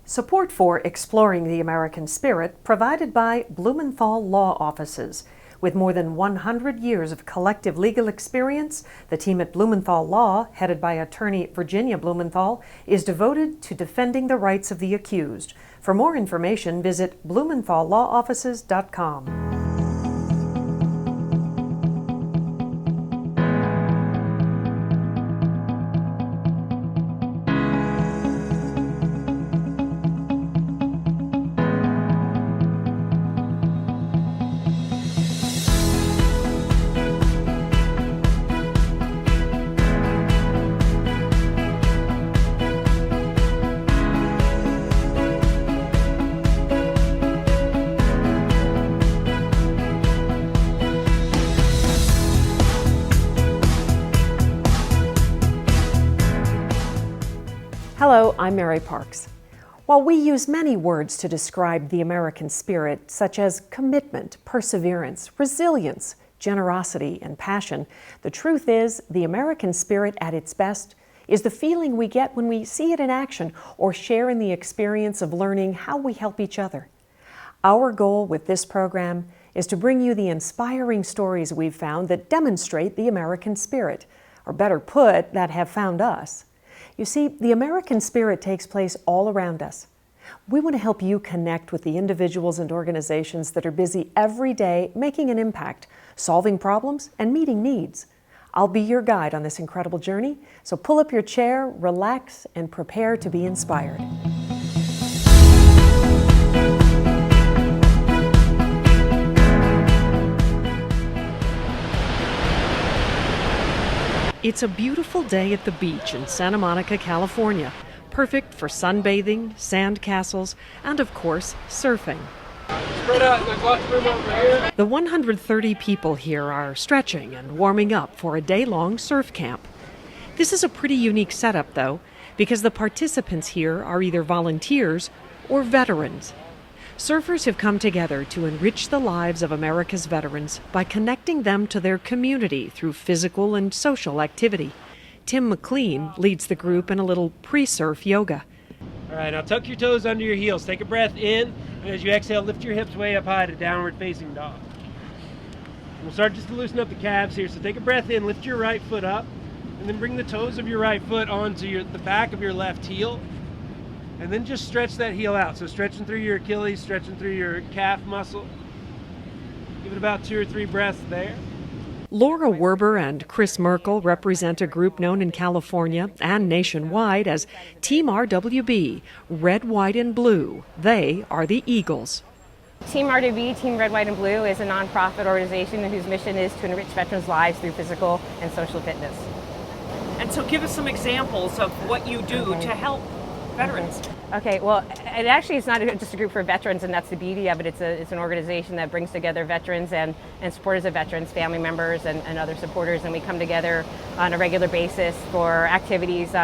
Support for Exploring the American Spirit provided by Blumenthal Law Offices. With more than 100 years of collective legal experience, the team at Blumenthal Law, headed by attorney Virginia Blumenthal, is devoted to defending the rights of the accused. For more information, visit blumenthalllawoffices.com. Hello, I'm Mary Parks. While we use many words to describe the American spirit, such as commitment, perseverance, resilience, generosity, and passion, the truth is the American spirit at its best is the feeling we get when we see it in action or share in the experience of learning how we help each other. Our goal with this program is to bring you the inspiring stories we've found that demonstrate the American spirit, or better put, that have found us. You see, the American spirit takes place all around us. We want to help you connect with the individuals and organizations that are busy every day making an impact, solving problems, and meeting needs. I'll be your guide on this incredible journey, so pull up your chair, relax, and prepare to be inspired. It's a beautiful day at the beach in Santa Monica, California, perfect for sunbathing, sand castles, and of course, surfing. Spread out, there's lots of room over here. The 130 people here are stretching and warming up for a day-long surf camp. This is a pretty unique setup, though, because the participants here are either volunteers or veterans. Surfers have come together to enrich the lives of America's veterans by connecting them to their community through physical and social activity. Tim McLean leads the group in a little pre-surf yoga. All right, now tuck your toes under your heels. Take a breath in, and as you exhale, lift your hips way up high to downward facing dog. We'll start just to loosen up the calves here. So take a breath in, lift your right foot up, and then bring the toes of your right foot onto the back of your left heel. And then just stretch that heel out. So stretching through your Achilles, stretching through your calf muscle. Give it about 2 or 3 breaths there. Laura Werber and Chris Merkel represent a group known in California and nationwide as Team RWB, Red, White, and Blue. They are the Eagles. Team RWB, Team Red, White, and Blue, is a nonprofit organization whose mission is to enrich veterans' lives through physical and social fitness. And so give us some examples of what you do to help veterans. Okay, well, it actually is not just a group for veterans, and that's the beauty of it. It's an organization that brings together veterans and supporters of veterans, family members, and other supporters, and we come together on a regular basis for activities,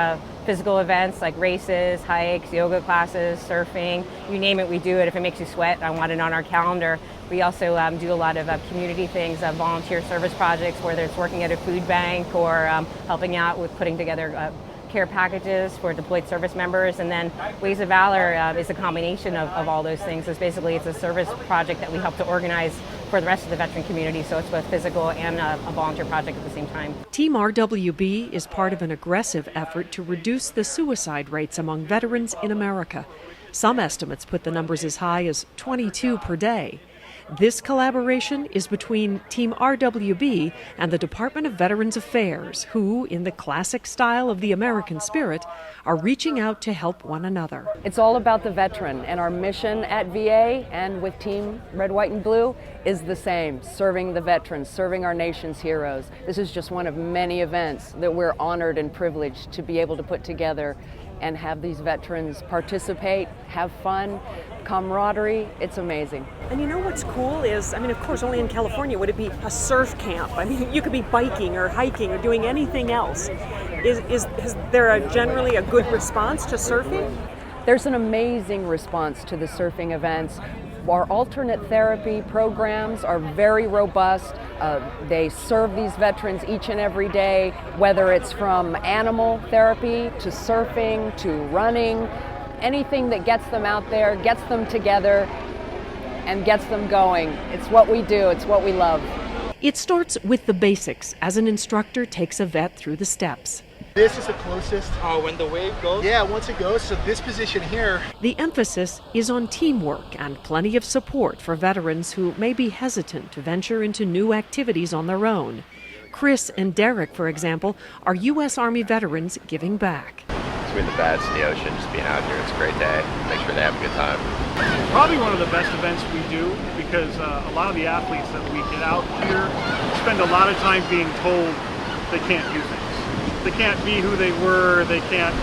physical events like races, hikes, yoga classes, surfing, you name it, we do it. If it makes you sweat, I want it on our calendar. We also do a lot of community things, volunteer service projects, whether it's working at a food bank or helping out with putting together care packages for deployed service members, and then Ways of Valor is a combination of all those things. It's a service project that we help to organize for the rest of the veteran community, so it's both physical and a volunteer project at the same time. Team RWB is part of an aggressive effort to reduce the suicide rates among veterans in America. Some estimates put the numbers as high as 22 per day. This collaboration is between Team RWB and the Department of Veterans Affairs, who, in the classic style of the American spirit, are reaching out to help one another. It's all about the veteran, and our mission at VA and with Team Red, White, and Blue is the same, serving the veterans, serving our nation's heroes. This is just one of many events that we're honored and privileged to be able to put together and have these veterans participate, have fun, camaraderie. It's amazing. And you know what's cool is, of course, only in California would it be a surf camp. You could be biking or hiking or doing anything else. Is there generally a good response to surfing? There's an amazing response to the surfing events. Our alternate therapy programs are very robust. They serve these veterans each and every day, whether it's from animal therapy to surfing to running. anything that gets them out there, gets them together, and gets them going. It's what we do, it's what we love. It starts with the basics as an instructor takes a vet through the steps. This is the closest. Oh, when the wave goes? Yeah, once it goes, so this position here. The emphasis is on teamwork and plenty of support for veterans who may be hesitant to venture into new activities on their own. Chris and Derek, for example, are U.S. Army veterans giving back. Between the beds and the ocean, just being out here, it's a great day. Make sure they have a good time. Probably one of the best events we do because a lot of the athletes that we get out here spend a lot of time being told they can't do things. They can't be who they were, they can't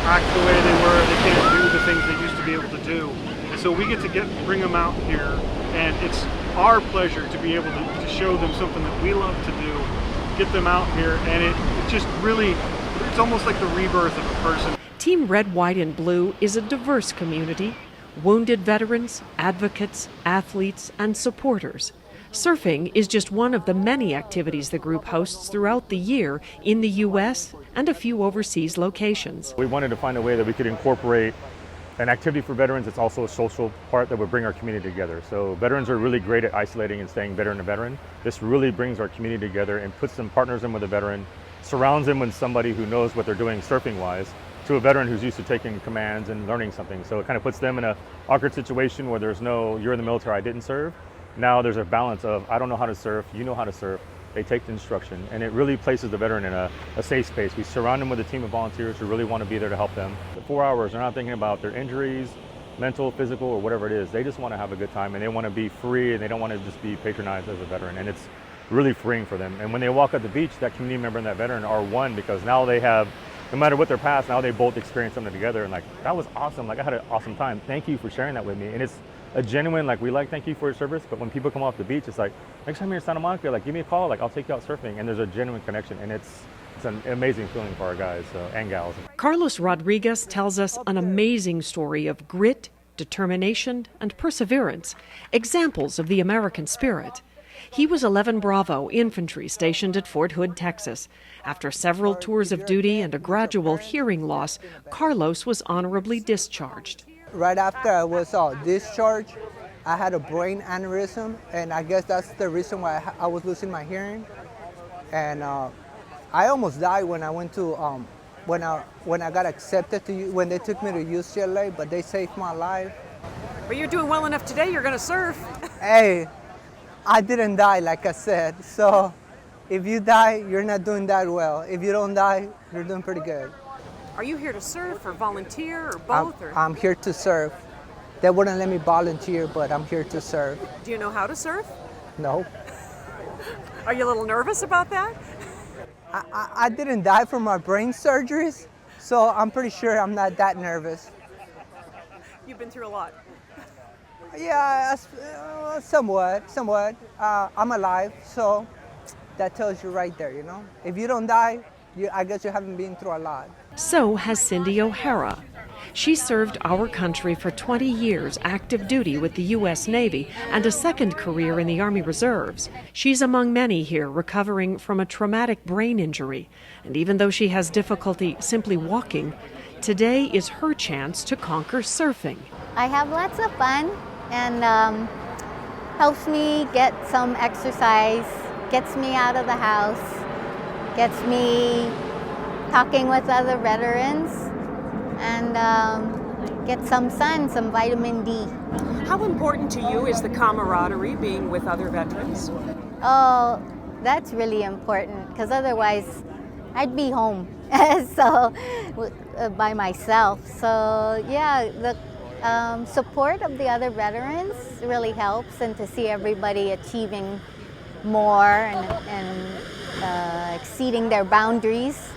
act the way they were, they can't do the things they used to be able to do. And so we get to bring them out here, and it's our pleasure to be able to show them something that we love to do, get them out here, and it just really, it's almost like the rebirth of a person. Team Red, White, and Blue is a diverse community. Wounded veterans, advocates, athletes, and supporters. Surfing is just one of the many activities the group hosts throughout the year in the U.S. and a few overseas locations. We wanted to find a way that we could incorporate an activity for veterans. It's also a social part that would bring our community together. So veterans are really great at isolating and staying veteran to veteran. This really brings our community together and puts them, partners them with a veteran, surrounds them with somebody who knows what they're doing surfing-wise, to a veteran who's used to taking commands and learning something. So it kind of puts them in an awkward situation where there's no, you're in the military, I didn't serve. Now there's a balance of, I don't know how to surf, you know how to surf. They take the instruction, and it really places the veteran in a safe space. We surround them with a team of volunteers who really want to be there to help them. The 4 hours, they're not thinking about their injuries, mental, physical, or whatever it is. They just want to have a good time, and they want to be free, and they don't want to just be patronized as a veteran, and it's really freeing for them. And when they walk at the beach, that community member and that veteran are one, because now they have, no matter what their past, now they both experience something together, and like, that was awesome, like I had an awesome time. Thank you for sharing that with me. And it's a genuine, like, we like, thank you for your service, but when people come off the beach, it's like, next time you're in Santa Monica, like, give me a call, like, I'll take you out surfing, and there's a genuine connection, and it's an amazing feeling for our guys and gals. Carlos Rodriguez tells us an amazing story of grit, determination, and perseverance, examples of the American spirit. He was 11 Bravo infantry stationed at Fort Hood, Texas. After several tours of duty and a gradual hearing loss, Carlos was honorably discharged. Right after I was discharged, I had a brain aneurysm, and I guess that's the reason why I was losing my hearing. And I almost died when I went to when I got accepted to when they took me to UCLA, but they saved my life. But you're doing well enough today. You're going to surf. Hey, I didn't die, like I said. So if you die, you're not doing that well. If you don't die, you're doing pretty good. Are you here to surf or volunteer or both? I'm here to surf. They wouldn't let me volunteer, but I'm here to surf. Do you know how to surf? No. Are you a little nervous about that? I didn't die from my brain surgeries, so I'm pretty sure I'm not that nervous. You've been through a lot. Yeah, somewhat. I'm alive, so that tells you right there, you know? If you don't die, I guess you haven't been through a lot. So has Cindy O'Hara. She served our country for 20 years active duty with the U.S. Navy and a second career in the Army Reserves. She's among many here recovering from a traumatic brain injury. And even though she has difficulty simply walking, today is her chance to conquer surfing. I have lots of fun and helps me get some exercise, gets me out of the house, gets me talking with other veterans, and get some sun, some vitamin D. How important to you is the camaraderie, being with other veterans? Oh, that's really important, because otherwise I'd be home by myself. So yeah, the support of the other veterans really helps, and to see everybody achieving more and exceeding their boundaries.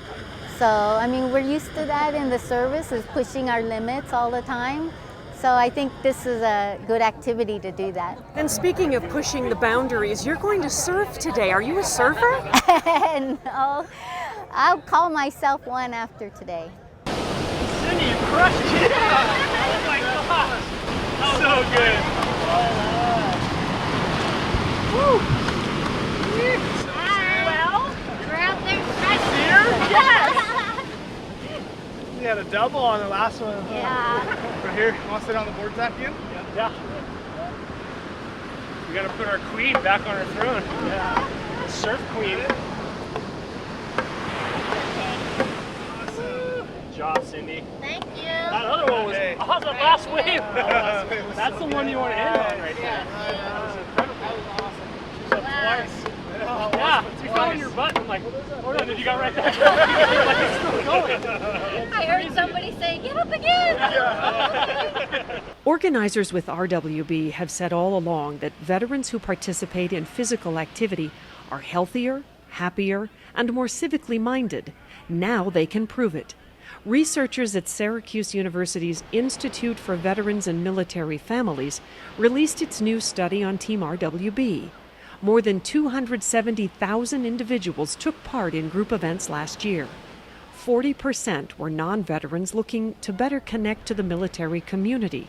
So, I mean, we're used to that in the service, is pushing our limits all the time. So I think this is a good activity to do that. And speaking of pushing the boundaries, you're going to surf today. Are you a surfer? No, I'll call myself one after today. Cindy, you crushed it! Oh my gosh! So good! Woo! Well, you're out there fresh Here? Yes! We had a double on the last one. Yeah. here. Want to sit on the board, Zappian? Yeah. We gotta put our queen back on her throne. Yeah. The surf queen. Awesome. Good job, Cindy. Thank you. That other one was awesome. The last wave. That's the one you want to end on right there. That was incredible. That was awesome. She's up twice. Yeah, you fell on your butt. I'm like, oh no, did you got right there? Like, it's still going. I heard somebody say, get up again. Organizers with RWB have said all along that veterans who participate in physical activity are healthier, happier, and more civically minded. Now they can prove it. Researchers at Syracuse University's Institute for Veterans and Military Families released its new study on Team RWB. More than 270,000 individuals took part in group events last year. 40% were non-veterans looking to better connect to the military community.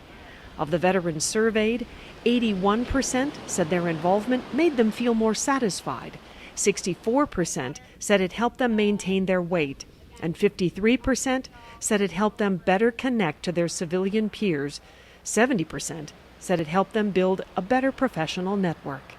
Of the veterans surveyed, 81% said their involvement made them feel more satisfied. 64% said it helped them maintain their weight. And 53% said it helped them better connect to their civilian peers. 70% said it helped them build a better professional network.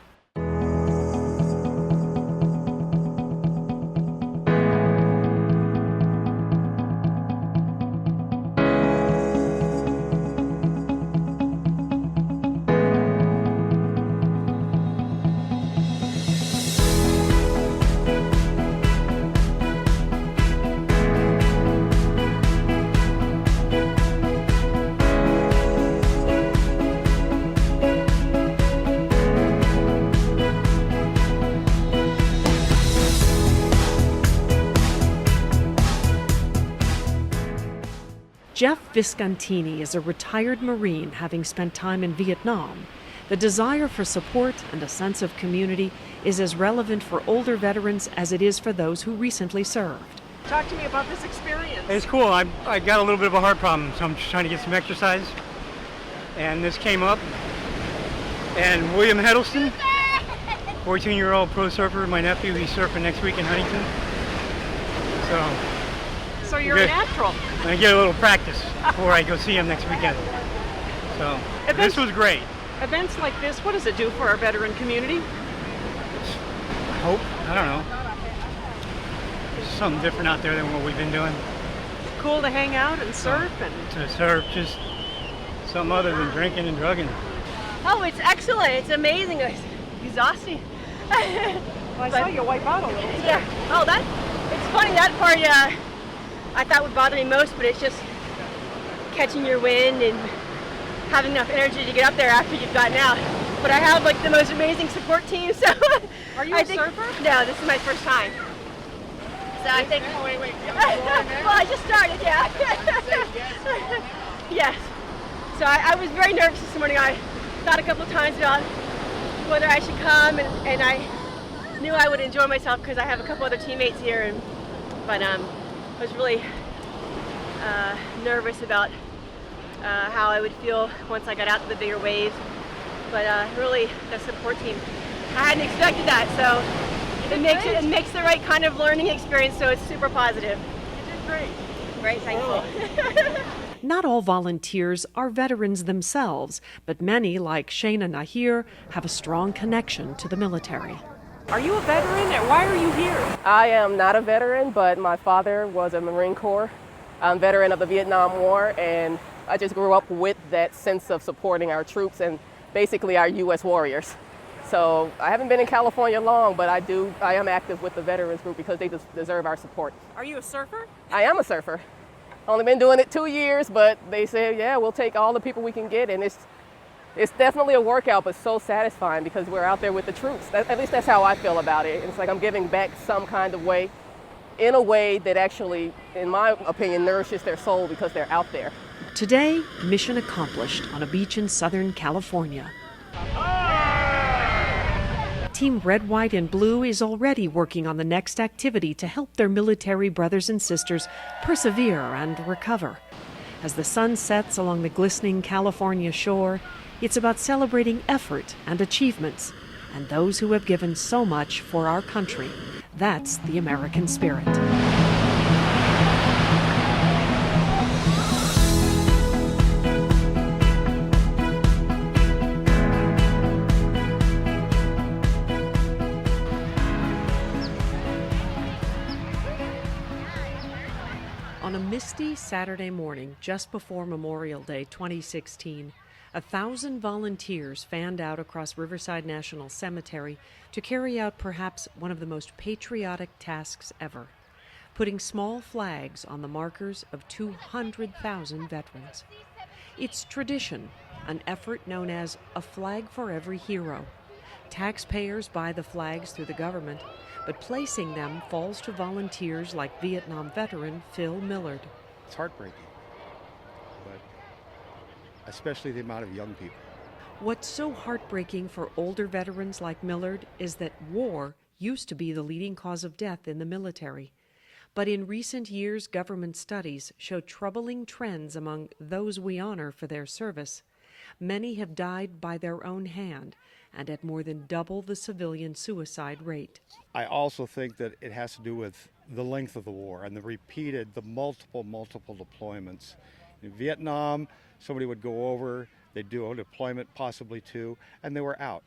Jeff Viscontini is a retired Marine having spent time in Vietnam. The desire for support and a sense of community is as relevant for older veterans as it is for those who recently served. Talk to me about this experience. It's cool. I got a little bit of a heart problem, so I'm just trying to get some exercise. And this came up. And William Heddleston, 14-year-old pro surfer, my nephew, he's surfing next week in Huntington. So you're a natural. I'm going to get a little practice before I go see him next weekend. So this was great. Events like this, what does it do for our veteran community? I hope. I don't know. There's something different out there than what we've been doing. Cool to hang out and surf To surf, just something other than drinking and drugging. Oh, it's excellent. It's amazing. It's exhausting. Well, I saw you wipe out a little too. Yeah. Oh, it's funny. That part I thought would bother me most, but it's just catching your wind and having enough energy to get up there after you've gotten out. But I have like the most amazing support team. So are you a surfer? No, this is my first time. So I think. Oh, wait. Well, I just started. Yeah. Yes. So I was very nervous this morning. I thought a couple of times about whether I should come, and I knew I would enjoy myself because I have a couple other teammates here, but I was really nervous about how I would feel once I got out to the bigger waves. But really, the support team, I hadn't expected that, so it makes the right kind of learning experience. So it's super positive. You did great. Very thankful. Not all volunteers are veterans themselves, but many, like Shayna Nahir, have a strong connection to the military. Are you a veteran, and why are you here? I am not a veteran, but my father was a Marine Corps veteran of the Vietnam War, and I just grew up with that sense of supporting our troops and basically our U.S. warriors. So I haven't been in California long, but I am active with the veterans group because they deserve our support. Are you a surfer? I am a surfer. Only been doing it 2 years, but they said, yeah, we'll take all the people we can get, and it's definitely a workout, but so satisfying because we're out there with the troops. At least that's how I feel about it. It's like I'm giving back some kind of way, in a way that actually, in my opinion, nourishes their soul because they're out there. Today, mission accomplished on a beach in Southern California. Team Red, White, and Blue is already working on the next activity to help their military brothers and sisters persevere and recover. As the sun sets along the glistening California shore, it's about celebrating effort and achievements and those who have given so much for our country. That's the American spirit. misty Saturday morning, just before Memorial Day 2016, 1,000 volunteers fanned out across Riverside National Cemetery to carry out perhaps one of the most patriotic tasks ever, putting small flags on the markers of 200,000 veterans. It's tradition, an effort known as a flag for every hero. Taxpayers buy the flags through the government, but placing them falls to volunteers like Vietnam veteran Phil Millard. It's heartbreaking, but especially the amount of young people. What's so heartbreaking for older veterans like Millard is that war used to be the leading cause of death in the military. But in recent years, government studies show troubling trends among those we honor for their service. Many have died by their own hand, and at more than double the civilian suicide rate. I also think that it has to do with the length of the war and the multiple deployments. In Vietnam, somebody would go over, they'd do a deployment, possibly two, and they were out.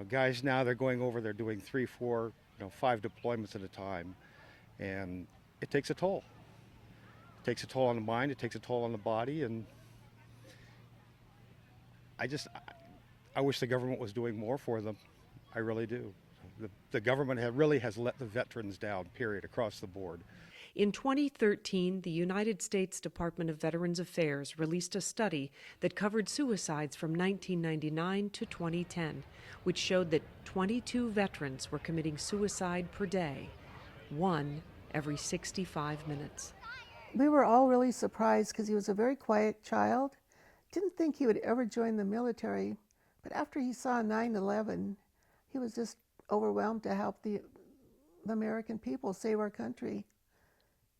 Guys now, they're going over, they're doing 3, 4, 5 deployments at a time, and it takes a toll. It takes a toll on the mind, it takes a toll on the body, and I wish the government was doing more for them. I really do. The government really has let the veterans down, period, across the board. In 2013, the United States Department of Veterans Affairs released a study that covered suicides from 1999 to 2010, which showed that 22 veterans were committing suicide per day, one every 65 minutes. We were all really surprised because he was a very quiet child. Didn't think he would ever join the military. But after he saw 9/11, he was just overwhelmed to help the American people save our country.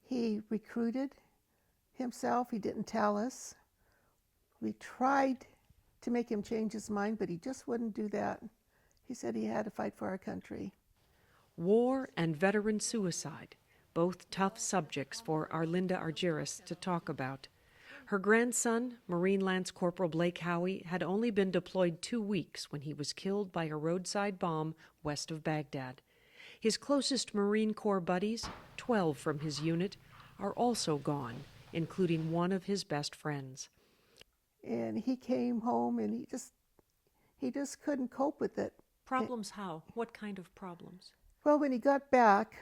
He recruited himself. He didn't tell us. We tried to make him change his mind, but he just wouldn't do that. He said he had to fight for our country. War and veteran suicide, both tough subjects for Arlinda Argyris to talk about. Her grandson, Marine Lance Corporal Blake Howie, had only been deployed 2 weeks when he was killed by a roadside bomb west of Baghdad. His closest Marine Corps buddies, 12 from his unit, are also gone, including one of his best friends. And he came home and he just couldn't cope with it. Problems how? What kind of problems? Well, when he got back,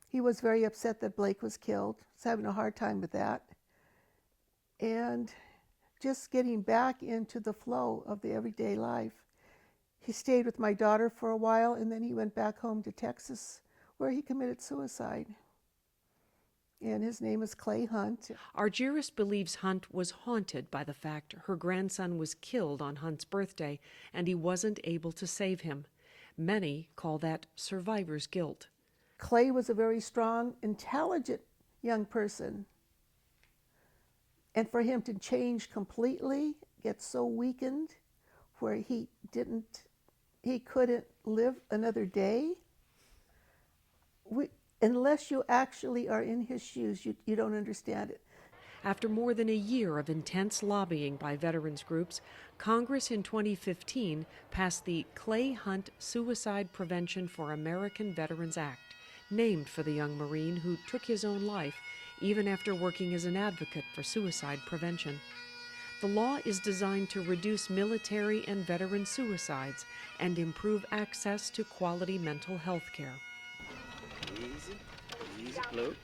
he was very upset that Blake was killed. He was having a hard time with that. And just getting back into the flow of the everyday life. He stayed with my daughter for a while, and then he went back home to Texas, where he committed suicide. And his name is Clay Hunt. Argyris believes Hunt was haunted by the fact her grandson was killed on Hunt's birthday, and he wasn't able to save him. Many call that survivor's guilt. Clay was a very strong, intelligent young person. And for him to change completely, get so weakened, where he couldn't live another day, unless you actually are in his shoes, you don't understand it. After more than a year of intense lobbying by veterans groups, Congress in 2015 passed the Clay Hunt Suicide Prevention for American Veterans Act, named for the young Marine who took his own life even after working as an advocate for suicide prevention. The law is designed to reduce military and veteran suicides and improve access to quality mental health care. Easy, Luke,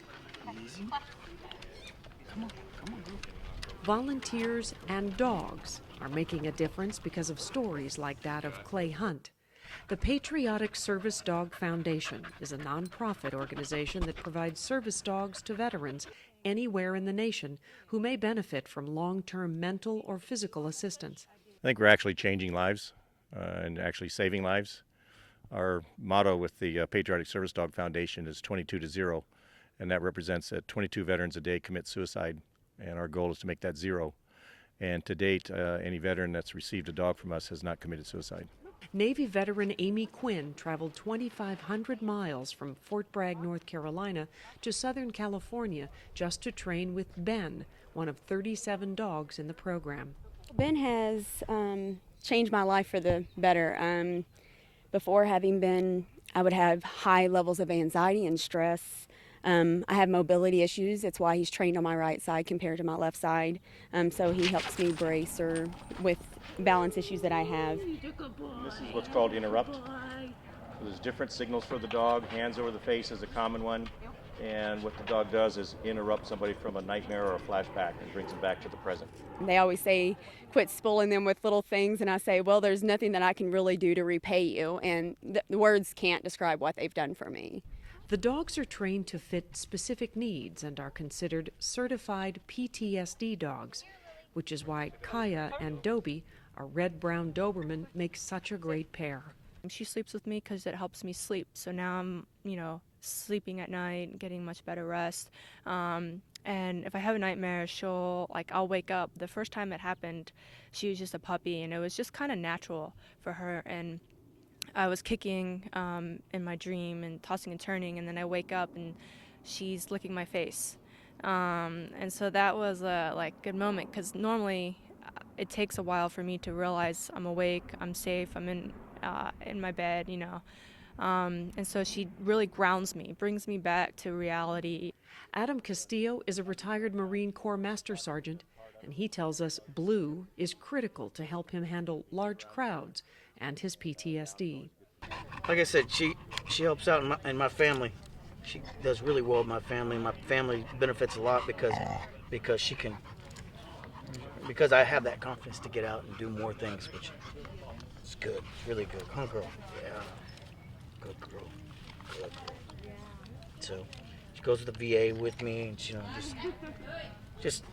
easy. Come on, Volunteers and dogs are making a difference because of stories like that of Clay Hunt. The Patriotic Service Dog Foundation is a nonprofit organization that provides service dogs to veterans anywhere in the nation who may benefit from long-term mental or physical assistance. I think we're actually changing lives and actually saving lives. Our motto with the Patriotic Service Dog Foundation is 22 to 0, and that represents that 22 veterans a day commit suicide, and our goal is to make that 0. And to date, any veteran that's received a dog from us has not committed suicide. Navy veteran Amy Quinn traveled 2,500 miles from Fort Bragg, North Carolina to Southern California just to train with Ben, one of 37 dogs in the program. Ben has changed my life for the better. Before having Ben, I would have high levels of anxiety and stress. I have mobility issues. That's why he's trained on my right side compared to my left side. So he helps me brace or with balance issues that I have. This is what's called interrupt. So there's different signals for the dog. Hands over the face is a common one. And what the dog does is interrupt somebody from a nightmare or a flashback and brings them back to the present. They always say, quit spoiling them with little things. And I say, well, there's nothing that I can really do to repay you. And the words can't describe what they've done for me. The dogs are trained to fit specific needs and are considered certified PTSD dogs, which is why Kaya and Dobie, a red-brown Doberman, make such a great pair. She sleeps with me because it helps me sleep. So now I'm, sleeping at night, getting much better rest. And if I have a nightmare, I'll wake up. The first time it happened, she was just a puppy, and it was just kind of natural for her. And I was kicking in my dream and tossing and turning, and then I wake up and she's licking my face. And so that was a good moment, because normally it takes a while for me to realize I'm awake, I'm safe, I'm in my bed, and so she really grounds me, brings me back to reality. Adam Castillo is a retired Marine Corps Master Sergeant, and he tells us Blue is critical to help him handle large crowds and his PTSD. Like I said, she helps out in my family. She does really well with my family. My family benefits a lot because I have that confidence to get out and do more things, which is good. It's really good. Come on, girl. Yeah. Good girl. Good girl. So she goes to the VA with me, and just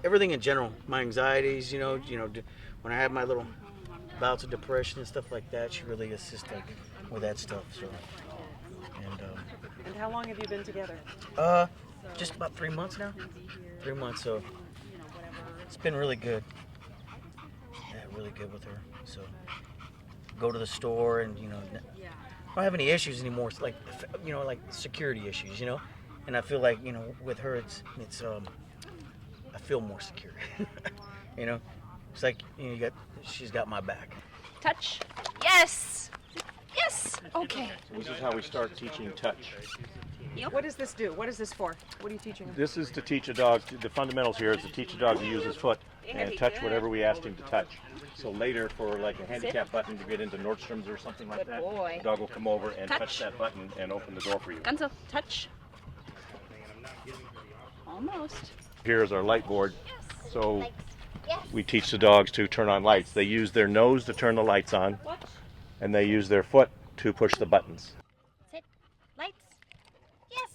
everything in general. My anxieties, when I have my little bouts of depression and stuff like that, she really assists with that stuff. So, And how long have you been together? Just about 3 months now. 3 months. So it's been really good. Yeah, really good with her. So go to the store, and I don't have any issues anymore. It's like security issues, And I feel like with her, it's I feel more secure. It's like she's got my back. Touch. Yes. Yes. Okay. So this is how we start teaching touch. Yep. What does this do? What is this for? What are you teaching him? This is to teach a dog, the fundamentals here is to teach a dog to use his foot and touch whatever we asked him to touch. So later, for like a handicap button to get into Nordstrom's or something like that, the dog will come over and touch that button and open the door for you. Gunzo, touch. Almost. Here is our light board. So we teach the dogs to turn on lights. They use their nose to turn the lights on, and they use their foot to push the buttons. Sit. Lights. Yes.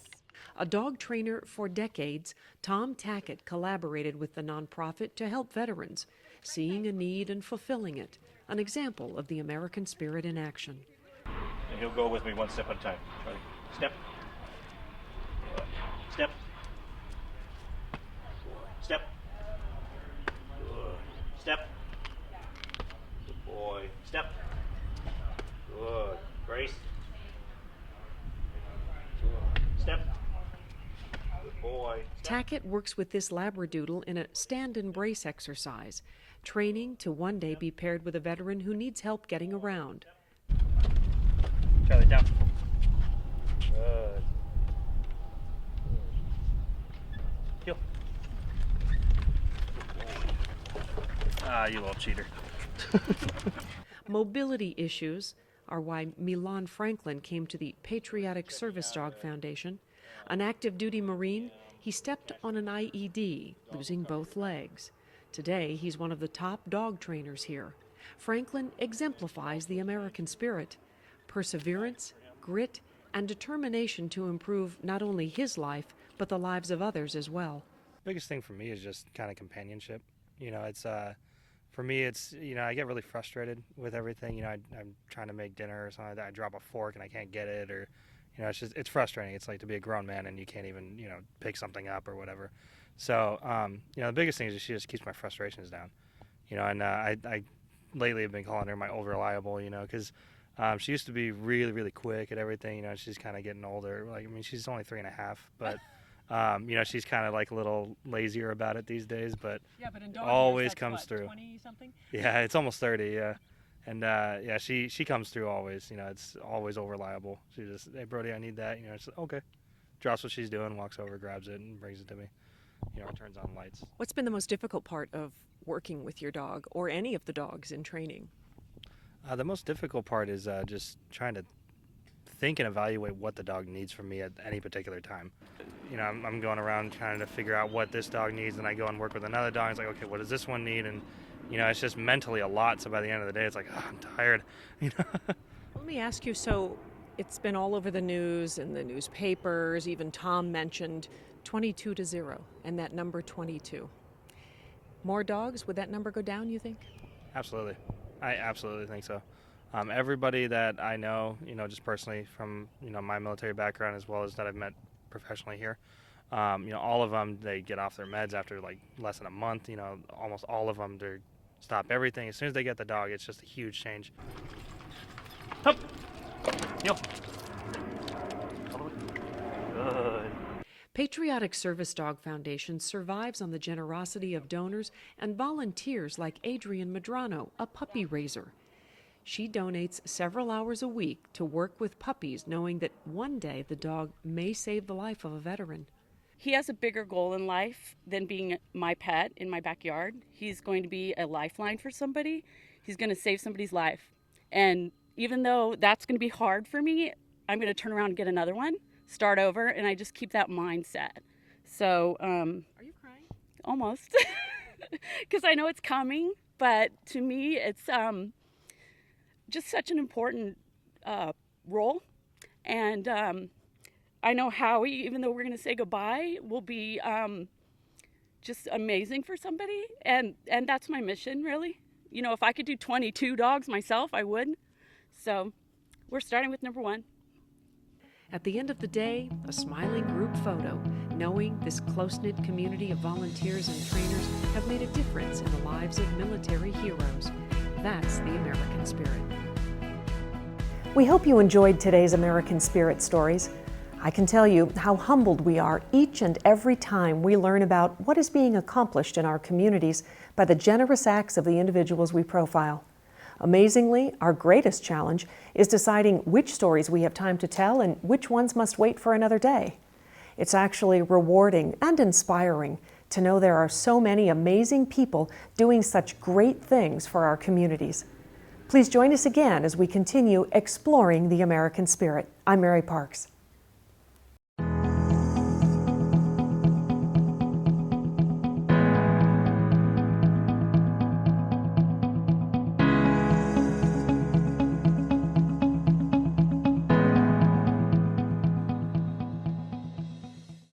A dog trainer for decades, Tom Tackett collaborated with the nonprofit to help veterans, seeing a need and fulfilling it, an example of the American spirit in action. And he'll go with me one step at a time. Ready? Step. Step. Step. Step. Good boy. Step. Good. Brace. Step. Good boy. Tackett works with this Labradoodle in a stand and brace exercise, training to one day be paired with a veteran who needs help getting around. Charlie, down. Good. Heel. You little cheater. Mobility issues are why Milan Franklin came to the Patriotic Service Dog Foundation. An active duty Marine, he stepped on an IED, losing both legs. Today, he's one of the top dog trainers here. Franklin exemplifies the American spirit, perseverance, grit, and determination to improve not only his life, but the lives of others as well. Biggest thing for me is just kind of companionship. It's for me, it's, I get really frustrated with everything. I'm trying to make dinner or something like that. I drop a fork and I can't get it, or, it's frustrating. It's like to be a grown man and you can't even, pick something up or whatever. So, the biggest thing is she just keeps my frustrations down, and I lately have been calling her my old reliable, because she used to be really, really quick at everything. She's kind of getting older. She's only 3.5, but she's kind of like a little lazier about it these days, but in dog always years, comes what, through. 20 something? Yeah, it's almost 30, yeah. And she comes through always. It's always over reliable. She just, hey Brody, I need that. She's okay. drops what she's doing, walks over, grabs it, and brings it to me. You know, turns on lights. What's been the most difficult part of working with your dog, or any of the dogs in training? The most difficult part is just trying to think and evaluate what the dog needs from me at any particular time. You know, I'm going around trying to figure out what this dog needs, and I go and work with another dog. It's like, okay, what does this one need? And, you know, it's just mentally a lot. So by the end of the day, it's like, oh, I'm tired. You know? Let me ask you, so it's been all over the news and the newspapers, even Tom mentioned 22-0 and that number 22. More dogs, would that number go down, you think? Absolutely. I absolutely think so. Everybody that I know, you know, just personally from, you know, my military background as well as that I've met professionally here, you know, all of them, they get off their meds after like less than a month. You know, almost all of them, they stop everything. As soon as they get the dog, it's just a huge change. Hup. Yep. Good. Patriotic Service Dog Foundation survives on the generosity of donors and volunteers like Adrienne Medrano, a puppy raiser. She donates several hours a week to work with puppies, knowing that one day the dog may save the life of a veteran. He has a bigger goal in life than being my pet in my backyard. He's going to be a lifeline for somebody. He's going to save somebody's life. And even though that's going to be hard for me, I'm going to turn around and get another one, start over, and I just keep that mindset. So, Are you crying? Almost, because I know it's coming, but to me, it's just such an important role. And I know Howie, even though we're going to say goodbye, will be just amazing for somebody. And that's my mission, really. You know, if I could do 22 dogs myself, I would. So we're starting with number 1. At the end of the day, a smiling group photo, knowing this close-knit community of volunteers and trainers have made a difference in the lives of military heroes. That's the American spirit. We hope you enjoyed today's American Spirit stories. I can tell you how humbled we are each and every time we learn about what is being accomplished in our communities by the generous acts of the individuals we profile. Amazingly, our greatest challenge is deciding which stories we have time to tell and which ones must wait for another day. It's actually rewarding and inspiring to know there are so many amazing people doing such great things for our communities. Please join us again as we continue exploring the American spirit. I'm Mary Parks.